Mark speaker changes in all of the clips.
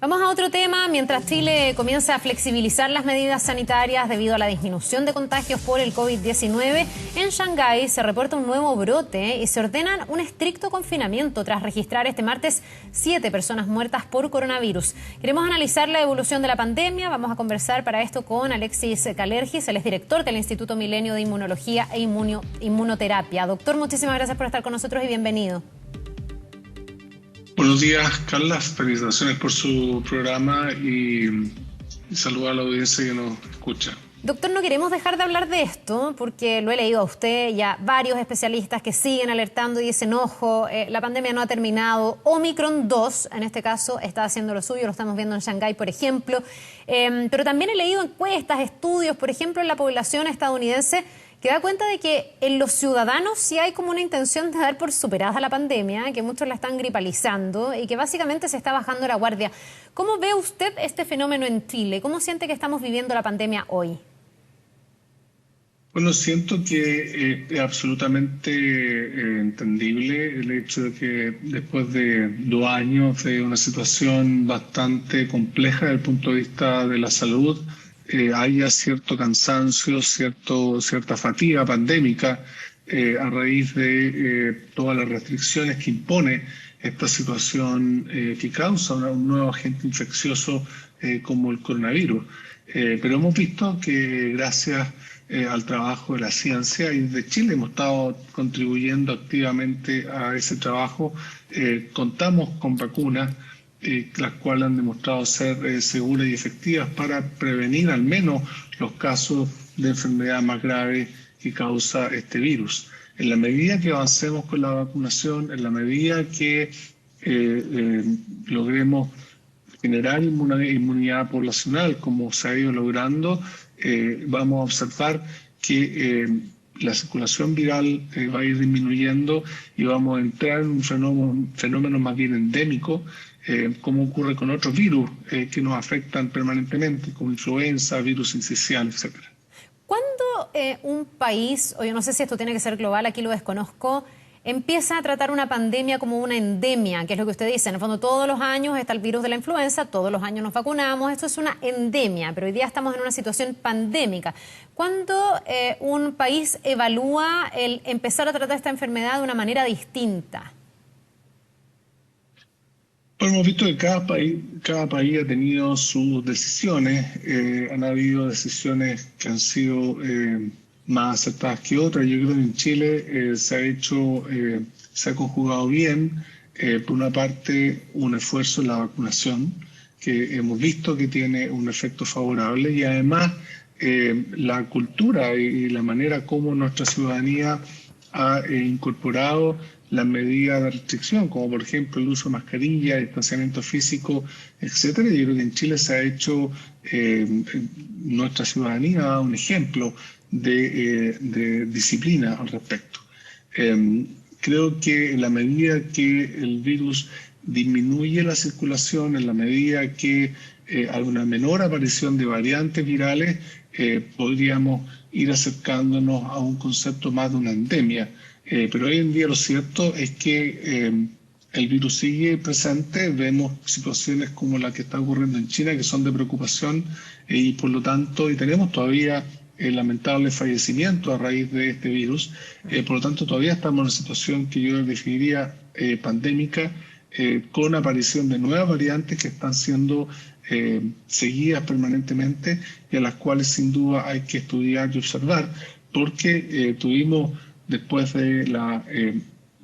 Speaker 1: Vamos a otro tema. Mientras Chile comienza a flexibilizar las medidas sanitarias debido a la disminución de contagios por el COVID-19, en Shanghái se reporta un nuevo brote y se ordenan un estricto confinamiento tras registrar este martes 7 personas muertas por coronavirus. Queremos analizar la evolución de la pandemia. Vamos a conversar para esto con Alexis Kalergis, él es director del Instituto Milenio de Inmunología e Inmunoterapia. Doctor, muchísimas gracias por estar con nosotros y bienvenido.
Speaker 2: Buenos días, Carla. Felicitaciones por su programa y saludos a la audiencia que nos escucha.
Speaker 1: Doctor, no queremos dejar de hablar de esto porque lo he leído a usted y a varios especialistas que siguen alertando y dicen, ojo, la pandemia no ha terminado. Omicron 2, en este caso, está haciendo lo suyo, lo estamos viendo en Shanghái, por ejemplo. Pero también he leído encuestas, estudios, por ejemplo, en la población estadounidense, que da cuenta de que en los ciudadanos sí hay como una intención de dar por superada la pandemia, que muchos la están gripalizando y que básicamente se está bajando la guardia. ¿Cómo ve usted este fenómeno en Chile? ¿Cómo siente que estamos viviendo la pandemia hoy?
Speaker 2: Bueno, siento que es absolutamente entendible el hecho de que después de 2 años de una situación bastante compleja desde el punto de vista de la salud, haya cierto cansancio, cierta fatiga pandémica a raíz de todas las restricciones que impone esta situación que causa un nuevo agente infeccioso como el coronavirus. Pero hemos visto que gracias al trabajo de la ciencia y de Chile hemos estado contribuyendo activamente a ese trabajo. Contamos con vacunas las cuales han demostrado ser seguras y efectivas para prevenir al menos los casos de enfermedad más grave que causa este virus. En la medida que avancemos con la vacunación, en la medida que logremos generar inmunidad poblacional, como se ha ido logrando, vamos a observar que la circulación viral va a ir disminuyendo y vamos a entrar en un fenómeno más bien endémico, como ocurre con otros virus que nos afectan permanentemente, como influenza, virus sincicial, etc.
Speaker 1: ¿Cuándo un país, o yo no sé si esto tiene que ser global, aquí lo desconozco, empieza a tratar una pandemia como una endemia, que es lo que usted dice? En el fondo, todos los años está el virus de la influenza, todos los años nos vacunamos, esto es una endemia, pero hoy día estamos en una situación pandémica. ¿Cuándo un país evalúa el empezar a tratar esta enfermedad de una manera distinta?
Speaker 2: Bueno, hemos visto que cada país ha tenido sus decisiones. Han habido decisiones que han sido más acertadas que otras. Yo creo que en Chile se ha conjugado bien, por una parte, un esfuerzo en la vacunación, que hemos visto que tiene un efecto favorable, y además la cultura y la manera como nuestra ciudadanía ha incorporado las medidas de restricción, como por ejemplo el uso de mascarilla, distanciamiento físico, etcétera. Yo creo que en Chile se ha hecho, nuestra ciudadanía ha dado un ejemplo de disciplina al respecto. Creo que en la medida que el virus disminuye la circulación, en la medida que hay una menor aparición de variantes virales, podríamos ir acercándonos a un concepto más de una endemia. Pero hoy en día lo cierto es que el virus sigue presente. Vemos situaciones como la que está ocurriendo en China que son de preocupación y por lo tanto, y tenemos todavía lamentables fallecimientos a raíz de este virus. Por lo tanto, todavía estamos en una situación que yo definiría pandémica, con aparición de nuevas variantes que están siendo seguidas permanentemente y a las cuales sin duda hay que estudiar y observar, porque tuvimos, después de la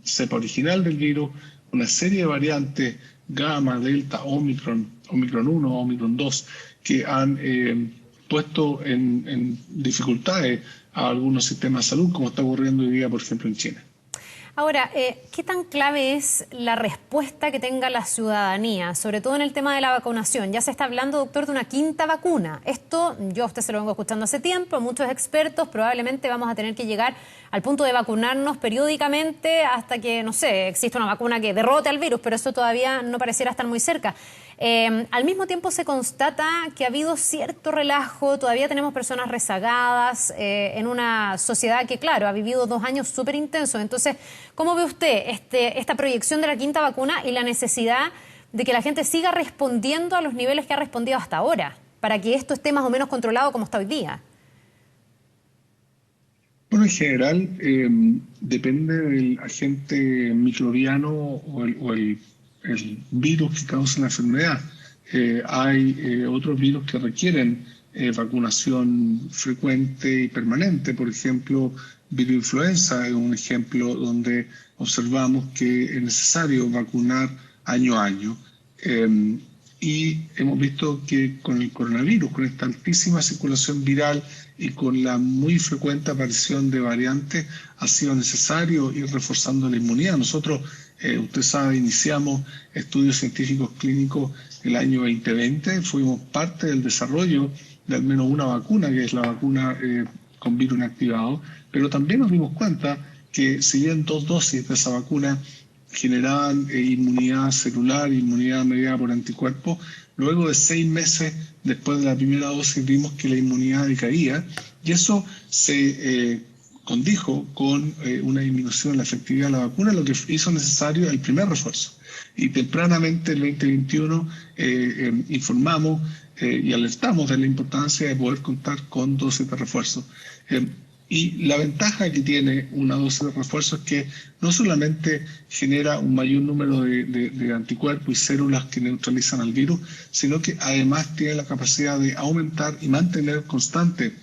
Speaker 2: cepa original del virus, una serie de variantes, gamma, delta, omicron 1, omicron 2, que han puesto en dificultades a algunos sistemas de salud, como está ocurriendo hoy día, por ejemplo, en China.
Speaker 1: Ahora, ¿qué tan clave es la respuesta que tenga la ciudadanía, sobre todo en el tema de la vacunación? Ya se está hablando, doctor, de una 5ª vacuna. Esto, yo a usted se lo vengo escuchando hace tiempo, muchos expertos, probablemente vamos a tener que llegar al punto de vacunarnos periódicamente hasta que, no sé, exista una vacuna que derrote al virus, pero eso todavía no pareciera estar muy cerca. Al mismo tiempo se constata que ha habido cierto relajo, todavía tenemos personas rezagadas en una sociedad que, claro, ha vivido 2 años súper intensos. Entonces, ¿cómo ve usted esta proyección de la 5ª vacuna y la necesidad de que la gente siga respondiendo a los niveles que ha respondido hasta ahora, para que esto esté más o menos controlado como está hoy día?
Speaker 2: Bueno, en general depende del agente microbiano el virus que causa la enfermedad. Hay otros virus que requieren vacunación frecuente y permanente. Por ejemplo, virus influenza es un ejemplo donde observamos que es necesario vacunar año a año. Y hemos visto que con el coronavirus, con esta altísima circulación viral y con la muy frecuente aparición de variantes, ha sido necesario ir reforzando la inmunidad. Nosotros, usted sabe, iniciamos estudios científicos clínicos el año 2020, fuimos parte del desarrollo de al menos una vacuna, que es la vacuna con virus inactivado, pero también nos dimos cuenta que si bien 2 dosis de esa vacuna generaban inmunidad celular, inmunidad mediada por anticuerpos, luego de 6 meses después de la primera dosis vimos que la inmunidad decaía y eso se condijo con una disminución en la efectividad de la vacuna, lo que hizo necesario el primer refuerzo. Y tempranamente en el 2021 informamos y alertamos de la importancia de poder contar con dosis de refuerzo. Y la ventaja que tiene una dosis de refuerzo es que no solamente genera un mayor número de anticuerpos y células que neutralizan al virus, sino que además tiene la capacidad de aumentar y mantener constante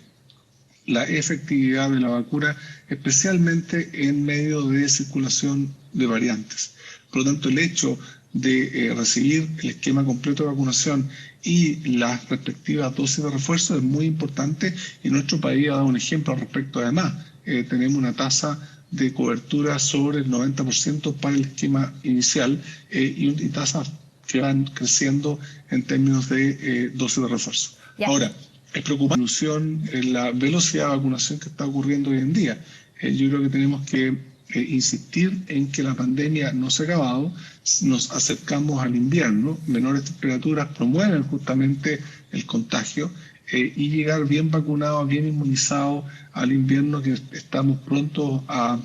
Speaker 2: la efectividad de la vacuna, especialmente en medio de circulación de variantes. Por lo tanto, el hecho de recibir el esquema completo de vacunación y las respectivas dosis de refuerzo es muy importante y nuestro país ha dado un ejemplo al respecto. Además, tenemos una tasa de cobertura sobre el 90% para el esquema inicial y tasas que van creciendo en términos de dosis de refuerzo. Yeah. Ahora, es preocupante la velocidad de vacunación que está ocurriendo hoy en día. Yo creo que tenemos que insistir en que la pandemia no se ha acabado, nos acercamos al invierno, menores temperaturas promueven justamente el contagio y llegar bien vacunados, bien inmunizados al invierno que estamos prontos a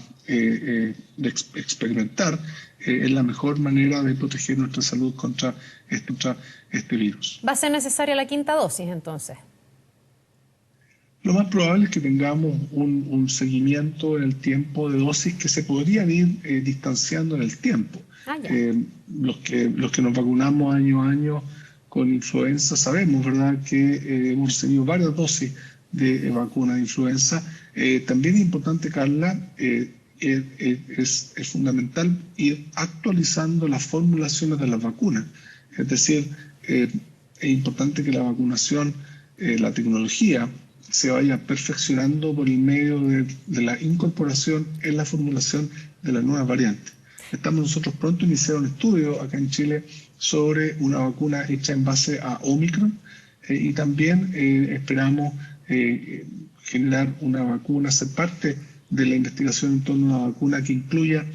Speaker 2: experimentar es la mejor manera de proteger nuestra salud contra este virus.
Speaker 1: ¿Va a ser necesaria la 5ª dosis entonces?
Speaker 2: Lo más probable es que tengamos un seguimiento en el tiempo de dosis que se podrían ir distanciando en el tiempo. Los que nos vacunamos año a año con influenza sabemos, ¿verdad?, que hemos recibido varias dosis de vacuna de influenza. También es importante, Carla, es fundamental ir actualizando las formulaciones de las vacunas. Es decir, es importante que la vacunación, la tecnología, se vaya perfeccionando por el medio de la incorporación en la formulación de las nuevas variantes. Estamos nosotros pronto a iniciar un estudio acá en Chile sobre una vacuna hecha en base a Omicron y también esperamos generar una vacuna, ser parte de la investigación en torno a una vacuna que incluya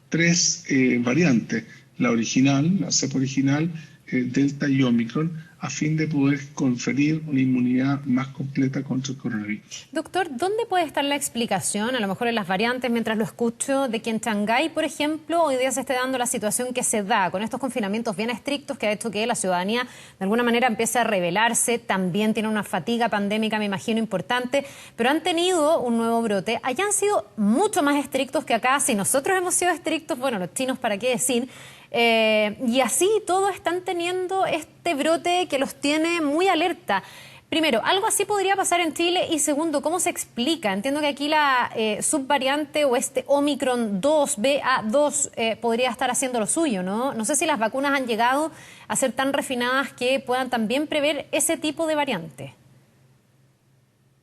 Speaker 2: 3 variantes, la original, la cepa original, Delta y Omicron, a fin de poder conferir una inmunidad más completa contra el coronavirus.
Speaker 1: Doctor, ¿dónde puede estar la explicación, a lo mejor en las variantes, mientras lo escucho, de que en Shanghái, por ejemplo, hoy día se esté dando la situación que se da, con estos confinamientos bien estrictos que ha hecho que la ciudadanía de alguna manera empiece a rebelarse, también tiene una fatiga pandémica, me imagino, importante, pero han tenido un nuevo brote, allá han sido mucho más estrictos que acá, si nosotros hemos sido estrictos, bueno, los chinos, ¿para qué decir? Y así todos están teniendo este brote que los tiene muy alerta. Primero, ¿algo así podría pasar en Chile? Y segundo, ¿cómo se explica? Entiendo que aquí la subvariante o este Omicron 2, BA2, podría estar haciendo lo suyo, ¿no? No sé si las vacunas han llegado a ser tan refinadas que puedan también prever ese tipo de variante.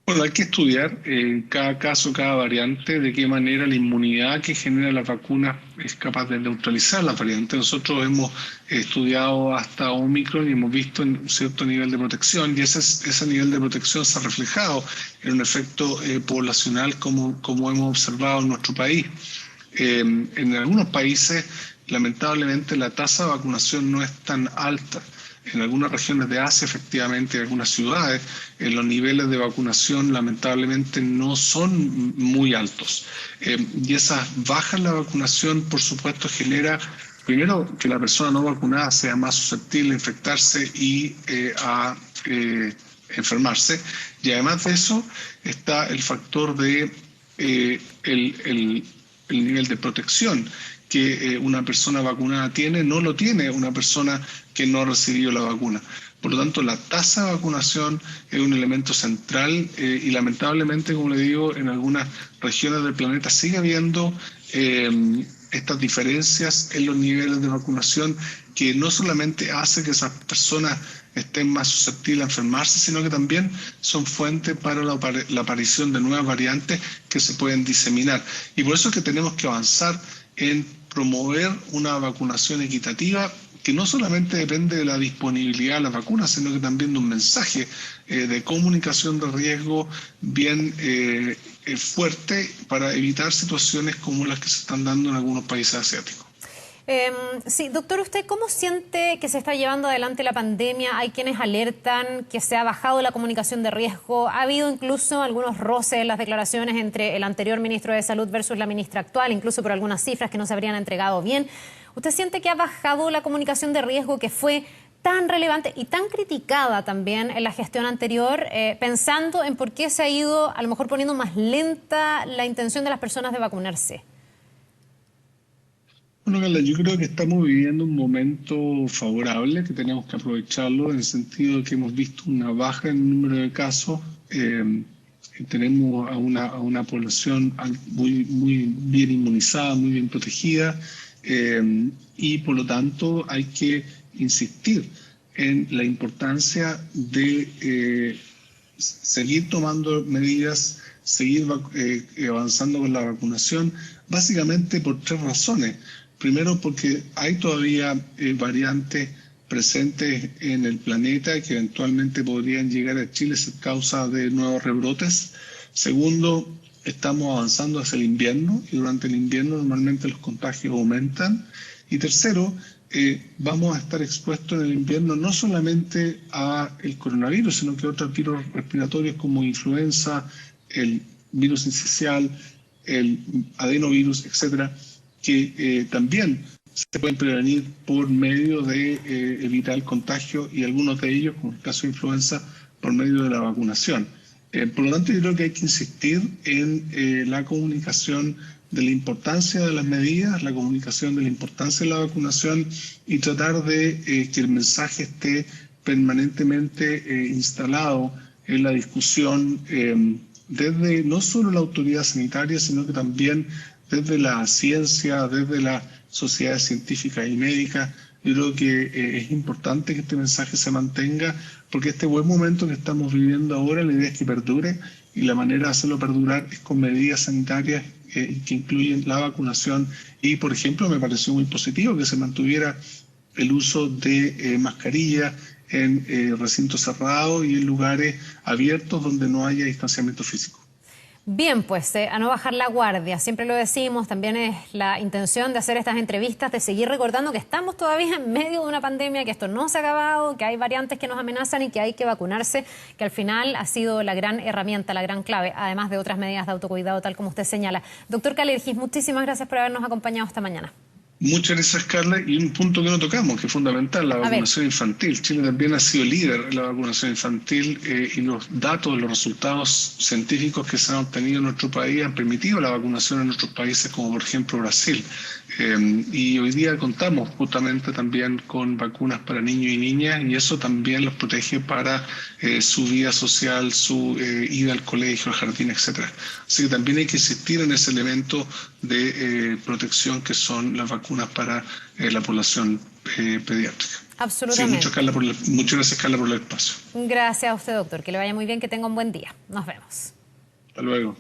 Speaker 2: Bueno, hay que estudiar cada caso, cada variante, de qué manera la inmunidad que genera la vacuna es capaz de neutralizar las variantes. Nosotros hemos estudiado hasta Omicron y hemos visto un cierto nivel de protección y ese nivel de protección se ha reflejado en un efecto poblacional como hemos observado en nuestro país. En algunos países, lamentablemente, la tasa de vacunación no es tan alta. En algunas regiones de Asia, efectivamente, en algunas ciudades, los niveles de vacunación lamentablemente no son muy altos. Y esas bajas en la vacunación, por supuesto, genera primero, que la persona no vacunada sea más susceptible a infectarse y a enfermarse. Y además de eso está el factor de el nivel de protección que una persona vacunada tiene, no lo tiene una persona que no ha recibido la vacuna. Por lo tanto, la tasa de vacunación es un elemento central y lamentablemente, como le digo, en algunas regiones del planeta sigue habiendo estas diferencias en los niveles de vacunación que no solamente hace que esas personas estén más susceptibles a enfermarse, sino que también son fuentes para la aparición de nuevas variantes que se pueden diseminar. Y por eso es que tenemos que avanzar en promover una vacunación equitativa que no solamente depende de la disponibilidad de las vacunas, sino que también de un mensaje de comunicación de riesgo bien fuerte para evitar situaciones como las que se están dando en algunos países asiáticos.
Speaker 1: Sí, doctor, ¿usted cómo siente que se está llevando adelante la pandemia? Hay quienes alertan que se ha bajado la comunicación de riesgo. Ha habido incluso algunos roces en las declaraciones entre el anterior ministro de Salud versus la ministra actual, incluso por algunas cifras que no se habrían entregado bien. ¿Usted siente que ha bajado la comunicación de riesgo que fue tan relevante y tan criticada también en la gestión anterior, pensando en por qué se ha ido a lo mejor poniendo más lenta la intención de las personas de vacunarse?
Speaker 2: Bueno, Carla, yo creo que estamos viviendo un momento favorable, que tenemos que aprovecharlo, en el sentido de que hemos visto una baja en el número de casos, tenemos a una población muy bien inmunizada, muy bien protegida, y por lo tanto hay que insistir en la importancia de seguir tomando medidas, seguir avanzando con la vacunación, básicamente por tres razones. Primero, porque hay todavía variantes presentes en el planeta que eventualmente podrían llegar a Chile a causa de nuevos rebrotes. Segundo, estamos avanzando hacia el invierno y durante el invierno normalmente los contagios aumentan. Y tercero, vamos a estar expuestos en el invierno no solamente a el coronavirus, sino que a otros virus respiratorios como influenza, el virus sincicial, el adenovirus, etcétera, que también se pueden prevenir por medio de evitar el contagio y algunos de ellos, como el caso de influenza, por medio de la vacunación. Por lo tanto, yo creo que hay que insistir en la comunicación de la importancia de las medidas, la comunicación de la importancia de la vacunación y tratar de que el mensaje esté permanentemente instalado en la discusión desde no solo la autoridad sanitaria, sino que también desde la ciencia, desde las sociedades científicas y médicas. Yo creo que es importante que este mensaje se mantenga, porque este buen momento que estamos viviendo ahora, la idea es que perdure, y la manera de hacerlo perdurar es con medidas sanitarias que incluyen la vacunación. Y, por ejemplo, me pareció muy positivo que se mantuviera el uso de mascarilla en recintos cerrados y en lugares abiertos donde no haya distanciamiento físico.
Speaker 1: Bien, pues a no bajar la guardia, siempre lo decimos, también es la intención de hacer estas entrevistas, de seguir recordando que estamos todavía en medio de una pandemia, que esto no se ha acabado, que hay variantes que nos amenazan y que hay que vacunarse, que al final ha sido la gran herramienta, la gran clave, además de otras medidas de autocuidado, tal como usted señala. Doctor Kalergis, muchísimas gracias por habernos acompañado esta mañana.
Speaker 2: Muchas gracias, Carla. Y un punto que no tocamos, que es fundamental, la vacunación infantil. Chile también ha sido líder en la vacunación infantil y los datos, los resultados científicos que se han obtenido en nuestro país han permitido la vacunación en otros países, como por ejemplo Brasil. Y hoy día contamos justamente también con vacunas para niños y niñas, y eso también los protege para su vida social, su ida al colegio, al jardín, etcétera. Así que también hay que insistir en ese elemento de protección que son las vacunas para la población pediátrica.
Speaker 1: Absolutamente.
Speaker 2: Sí, muchas gracias, Carla, por el espacio.
Speaker 1: Gracias a usted, doctor. Que le vaya muy bien, que tenga un buen día. Nos vemos.
Speaker 2: Hasta luego.